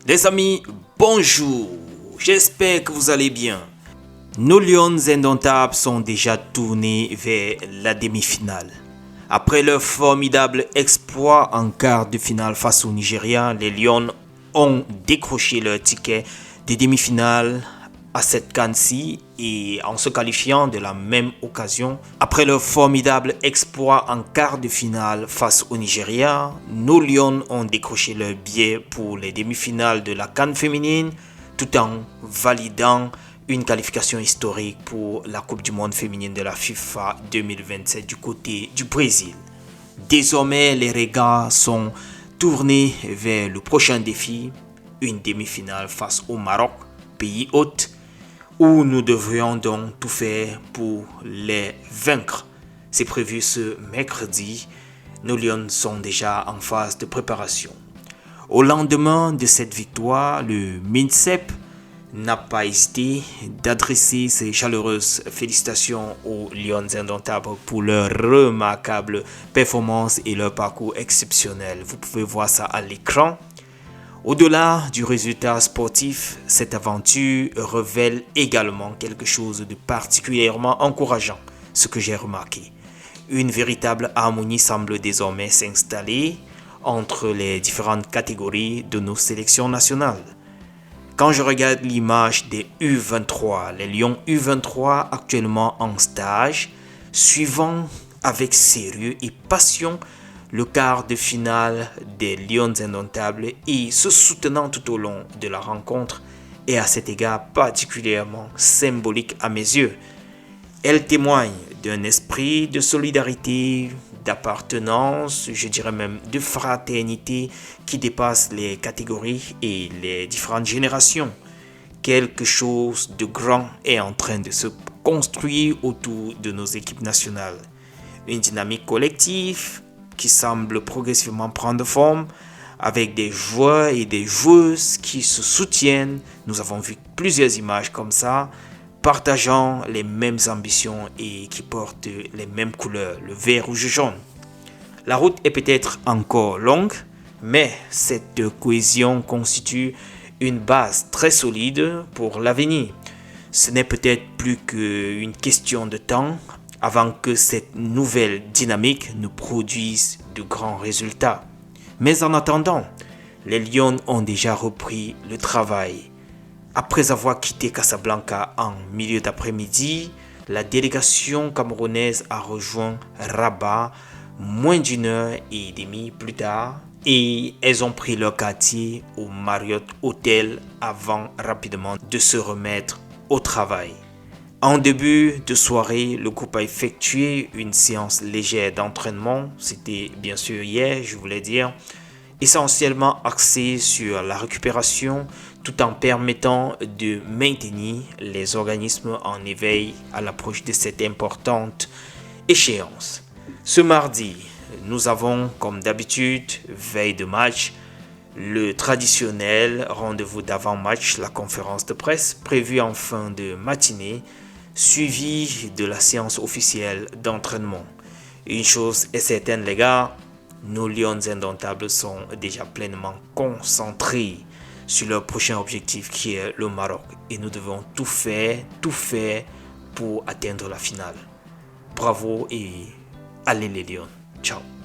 Les amis, bonjour, j'espère que vous allez bien. Nos Lions indomptables sont déjà tournés vers la demi-finale. Après leur formidable exploit en quart de finale face au Nigeria, les Lions ont décroché leur ticket de demi-finale à cette CAN-ci et en se qualifiant de la même occasion. Après leur formidable exploit en quart de finale face au Nigeria, nos Lions ont décroché leur billet pour les demi-finales de la CAN féminine tout en validant une qualification historique pour la Coupe du Monde féminine de la FIFA 2027 du côté du Brésil. Désormais, les regards sont tournés vers le prochain défi, une demi-finale face au Maroc, pays hôte, où nous devrions donc tout faire pour les vaincre. C'est prévu ce mercredi. Nos Lions sont déjà en phase de préparation. Au lendemain de cette victoire, le MINSEP n'a pas hésité d'adresser ses chaleureuses félicitations aux Lions indomptables pour leur remarquable performance et leur parcours exceptionnel. Vous pouvez voir ça à l'écran. Au-delà du résultat sportif, cette aventure révèle également quelque chose de particulièrement encourageant, ce que j'ai remarqué. Une véritable harmonie semble désormais s'installer entre les différentes catégories de nos sélections nationales. Quand je regarde l'image des U23, les Lions U23 actuellement en stage, suivant avec sérieux et passion le quart de finale des Lions indomptables et se soutenant tout au long de la rencontre est à cet égard particulièrement symbolique à mes yeux. Elle témoigne d'un esprit de solidarité, d'appartenance, je dirais même de fraternité qui dépasse les catégories et les différentes générations. Quelque chose de grand est en train de se construire autour de nos équipes nationales. Une dynamique collective qui semble progressivement prendre forme avec des joueurs et des joueuses qui se soutiennent. Nous avons vu plusieurs images comme ça, partageant les mêmes ambitions et qui portent les mêmes couleurs, le vert, rouge et jaune. La route est peut-être encore longue, mais cette cohésion constitue une base très solide pour l'avenir. Ce n'est peut-être plus qu'une question de temps avant que cette nouvelle dynamique nous produise de grands résultats. Mais en attendant, les Lions ont déjà repris le travail. Après avoir quitté Casablanca en milieu d'après-midi, la délégation camerounaise a rejoint Rabat moins d'une heure et demie plus tard et elles ont pris leur quartier au Marriott Hotel avant rapidement de se remettre au travail. En début de soirée, le groupe a effectué une séance légère d'entraînement. C'était bien sûr hier, je voulais dire, essentiellement axée sur la récupération tout en permettant de maintenir les organismes en éveil à l'approche de cette importante échéance. Ce mardi, nous avons, comme d'habitude, veille de match, le traditionnel rendez-vous d'avant-match, la conférence de presse prévue en fin de matinée, suivi de la séance officielle d'entraînement. Une chose est certaine les gars, nos Lions indomptables sont déjà pleinement concentrés sur leur prochain objectif qui est le Maroc et nous devons tout faire pour atteindre la finale. Bravo et allez les Lions. Ciao.